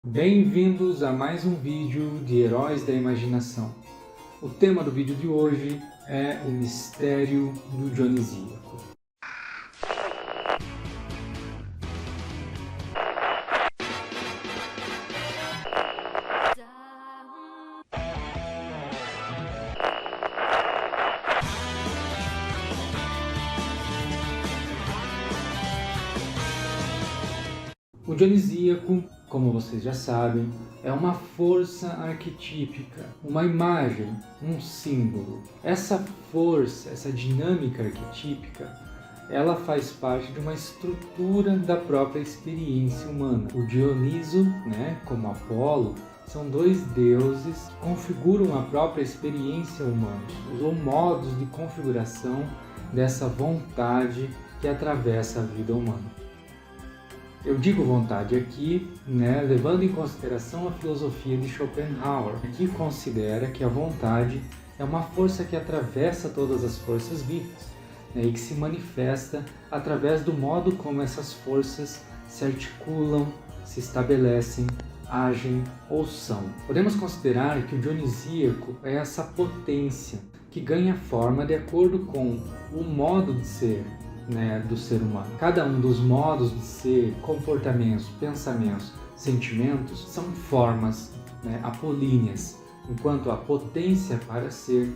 Bem-vindos a mais um vídeo de Heróis da Imaginação. O tema do vídeo de hoje é o mistério do Dionisíaco. O Dionisíaco, como vocês já sabem, é uma força arquetípica, uma imagem, um símbolo. Essa força, essa dinâmica arquetípica, ela faz parte de uma estrutura da própria experiência humana. O Dioniso, como Apolo, são dois deuses que configuram a própria experiência humana, ou modos de configuração dessa vontade que atravessa a vida humana. Eu digo vontade aqui, levando em consideração a filosofia de Schopenhauer, que considera que a vontade é uma força que atravessa todas as forças vivas, e que se manifesta através do modo como essas forças se articulam, se estabelecem, agem ou são. Podemos considerar que o Dionisíaco é essa potência que ganha forma de acordo com o modo de ser, do ser humano. Cada um dos modos de ser, comportamentos, pensamentos, sentimentos são formas apolíneas, enquanto a potência para ser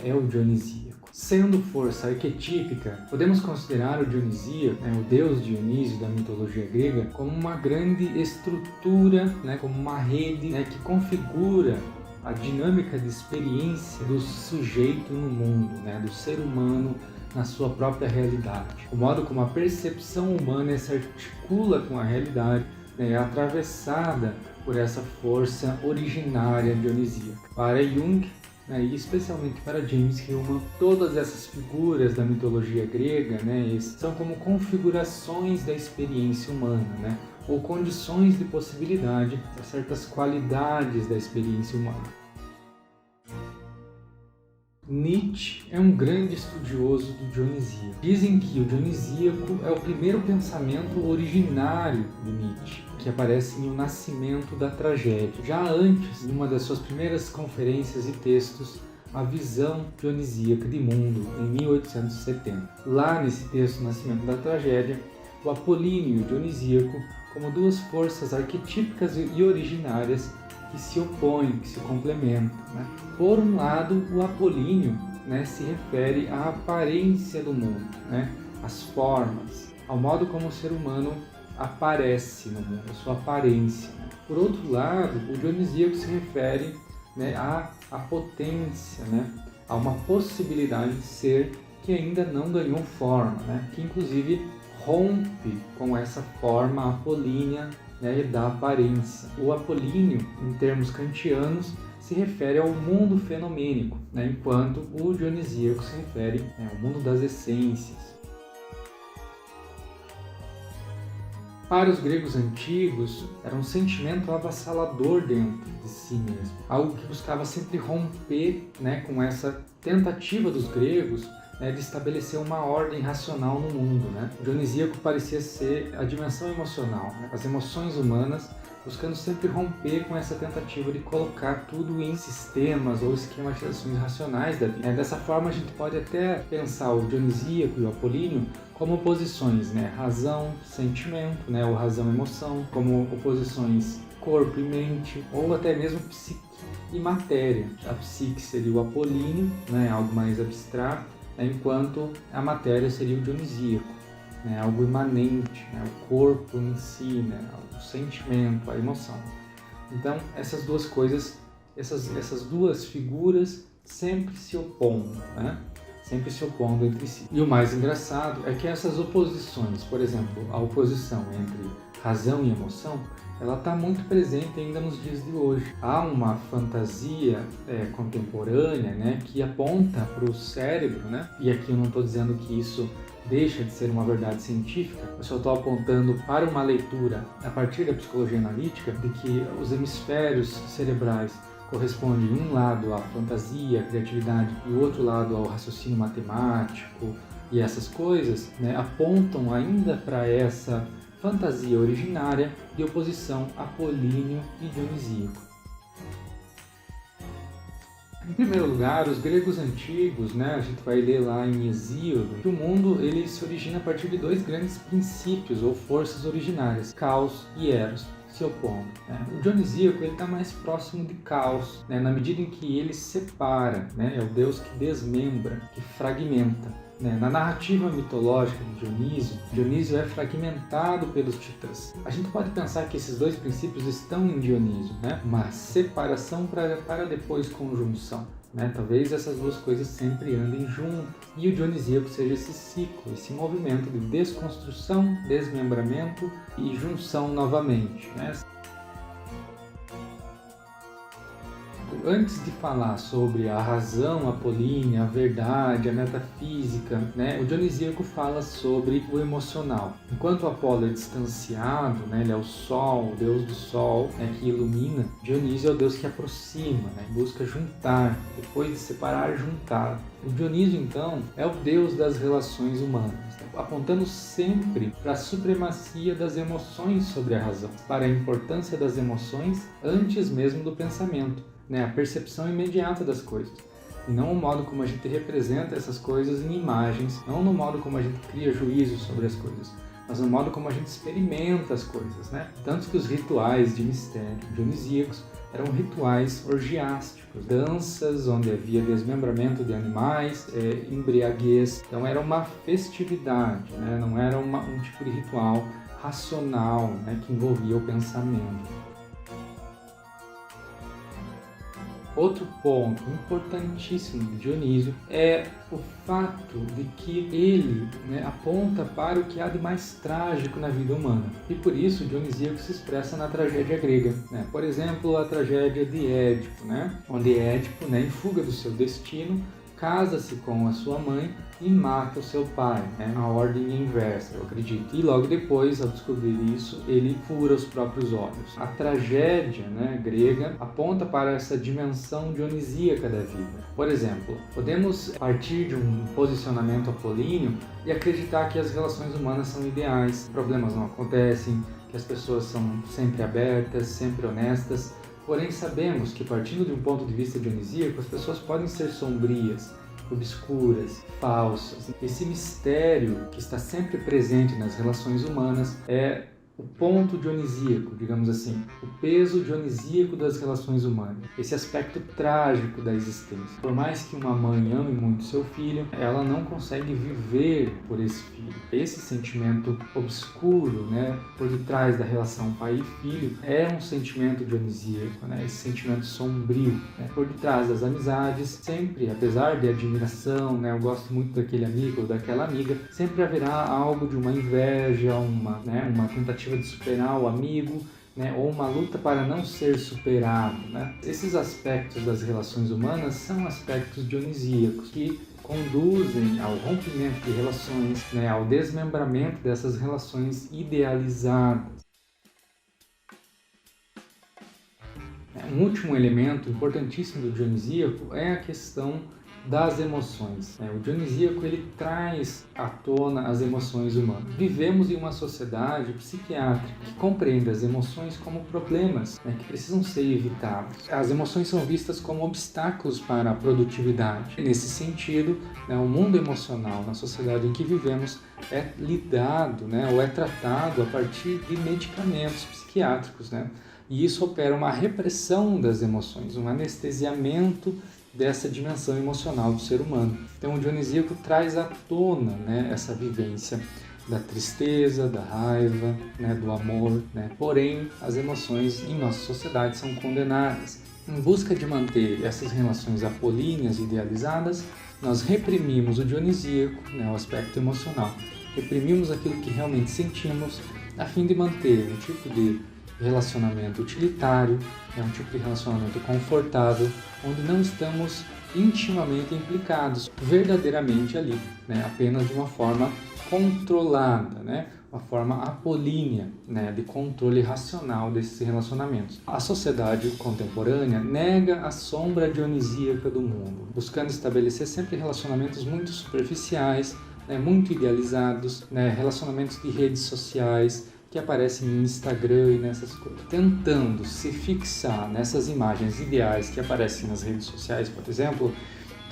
é o Dionisíaco. Sendo força arquetípica, podemos considerar o Dionisíaco, o deus Dionísio da mitologia grega, como uma grande estrutura, como uma rede que configura a dinâmica de experiência do sujeito no mundo, do ser humano na sua própria realidade. O modo como a percepção humana se articula com a realidade é atravessada por essa força originária dionisíaca. Para Jung, e especialmente para James Hillman, todas essas figuras da mitologia grega são como configurações da experiência humana, ou condições de possibilidade para certas qualidades da experiência humana. Nietzsche é um grande estudioso do Dionisíaco. Dizem que o Dionisíaco é o primeiro pensamento originário de Nietzsche, que aparece em O Nascimento da Tragédia. Já antes, em uma das suas primeiras conferências e textos, A Visão Dionisíaca de Mundo, em 1870. Lá nesse texto, O Nascimento da Tragédia, o Apolíneo e o Dionisíaco como duas forças arquetípicas e originárias que se opõem, que se complementam. Por um lado, o Apolíneo se refere à aparência do mundo, às formas, ao modo como o ser humano aparece no mundo, a sua aparência. Por outro lado, o Dionisíaco se refere à potência, a uma possibilidade de ser que ainda não ganhou forma, que inclusive rompe com essa forma apolínea da aparência. O apolíneo, em termos kantianos, se refere ao mundo fenomênico, enquanto o dionisíaco se refere ao mundo das essências. Para os gregos antigos, era um sentimento avassalador dentro de si mesmo, algo que buscava sempre romper com essa tentativa dos gregos de estabelecer uma ordem racional no mundo. O dionisíaco parecia ser a dimensão emocional, as emoções humanas, buscando sempre romper com essa tentativa de colocar tudo em sistemas ou esquematizações racionais da vida. Dessa forma, a gente pode até pensar o dionisíaco e o apolíneo como oposições, razão, sentimento, ou razão-emoção, como oposições corpo e mente, ou até mesmo psique e matéria. A psique seria o apolíneo, algo mais abstrato, enquanto a matéria seria o dionisíaco, algo imanente, o corpo em si, o sentimento, a emoção. Então, essas duas coisas, essas duas figuras sempre se opondo, sempre se opondo entre si. E o mais engraçado é que essas oposições, por exemplo, a oposição entre razão e emoção, ela está muito presente ainda nos dias de hoje. Há uma fantasia contemporânea que aponta para o cérebro, e aqui eu não estou dizendo que isso deixa de ser uma verdade científica, eu só estou apontando para uma leitura a partir da psicologia analítica de que os hemisférios cerebrais correspondem um lado à fantasia, à criatividade, e o outro lado ao raciocínio matemático, e essas coisas apontam ainda para essa fantasia originária de oposição apolíneo e dionisíaco. Em primeiro lugar, os gregos antigos, a gente vai ler lá em Hesíodo, que o mundo ele se origina a partir de dois grandes princípios ou forças originárias, Caos e Eros, se opondo. O dionisíaco está mais próximo de Caos, na medida em que ele separa, é o deus que desmembra, que fragmenta. Na narrativa mitológica de Dionísio é fragmentado pelos titãs. A gente pode pensar que esses dois princípios estão em Dionísio, uma separação para depois conjunção. Talvez essas duas coisas sempre andem juntas. E o dionisíaco seja esse ciclo, esse movimento de desconstrução, desmembramento e junção novamente. Antes de falar sobre a razão apolínea, a verdade, a metafísica, o dionisíaco fala sobre o emocional. Enquanto o Apolo é distanciado, ele é o sol, o deus do sol, que ilumina, Dionísio é o deus que aproxima, busca juntar, depois de separar, juntar. O Dionísio, então, é o deus das relações humanas, apontando sempre para a supremacia das emoções sobre a razão, para a importância das emoções antes mesmo do pensamento. A percepção imediata das coisas, e não o modo como a gente representa essas coisas em imagens, não no modo como a gente cria juízos sobre as coisas, mas no modo como a gente experimenta as coisas. Tanto que os rituais de mistério dionisíacos eram rituais orgiásticos, danças onde havia desmembramento de animais, embriaguez, então era uma festividade, não era um tipo de ritual racional, que envolvia o pensamento. Outro ponto importantíssimo de Dionísio é o fato de que ele aponta para o que há de mais trágico na vida humana. E por isso o dionisíaco se expressa na tragédia grega. Por exemplo, a tragédia de Édipo, onde Édipo, em fuga do seu destino, casa-se com a sua mãe e mata o seu pai, a ordem inversa, eu acredito. E logo depois, ao descobrir isso, ele fura os próprios olhos. A tragédia grega aponta para essa dimensão dionisíaca da vida. Por exemplo, podemos partir de um posicionamento apolíneo e acreditar que as relações humanas são ideais, problemas não acontecem, que as pessoas são sempre abertas, sempre honestas. Porém, sabemos que, partindo de um ponto de vista dionisíaco, as pessoas podem ser sombrias, obscuras, falsas. Esse mistério que está sempre presente nas relações humanas é o ponto dionisíaco, digamos assim, o peso dionisíaco das relações humanas, esse aspecto trágico da existência. Por mais que uma mãe ame muito seu filho, ela não consegue viver por esse filho. Esse sentimento obscuro, por detrás da relação pai e filho, é um sentimento dionisíaco, esse sentimento sombrio. Por detrás das amizades, sempre, apesar de admiração, eu gosto muito daquele amigo ou daquela amiga, sempre haverá algo de uma inveja, uma tentativa de superar o amigo, ou uma luta para não ser superado. Esses aspectos das relações humanas são aspectos dionisíacos que conduzem ao rompimento de relações, ao desmembramento dessas relações idealizadas. Um último elemento importantíssimo do dionisíaco é a questão das emoções. O dionisíaco ele traz à tona as emoções humanas. Vivemos em uma sociedade psiquiátrica que compreende as emoções como problemas que precisam ser evitados. As emoções são vistas como obstáculos para a produtividade. Nesse sentido, o mundo emocional na sociedade em que vivemos é lidado, ou é tratado a partir de medicamentos psiquiátricos, E isso opera uma repressão das emoções, um anestesiamento dessa dimensão emocional do ser humano. Então o dionisíaco traz à tona essa vivência da tristeza, da raiva, do amor. Porém, as emoções em nossa sociedade são condenadas. Em busca de manter essas relações apolíneas idealizadas, nós reprimimos o dionisíaco, o aspecto emocional. Reprimimos aquilo que realmente sentimos, a fim de manter um tipo de relacionamento utilitário, um tipo de relacionamento confortável, onde não estamos intimamente implicados, verdadeiramente ali, apenas de uma forma controlada, uma forma apolínea, de controle racional desses relacionamentos. A sociedade contemporânea nega a sombra dionisíaca do mundo, buscando estabelecer sempre relacionamentos muito superficiais, muito idealizados, relacionamentos de redes sociais, que aparecem no Instagram e nessas coisas. Tentando se fixar nessas imagens ideais que aparecem nas redes sociais, por exemplo,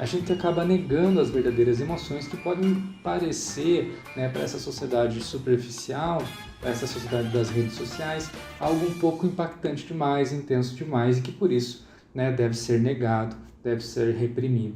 a gente acaba negando as verdadeiras emoções que podem parecer, né, para essa sociedade superficial, para essa sociedade das redes sociais, algo um pouco impactante demais, intenso demais e que por isso, né, deve ser negado, deve ser reprimido.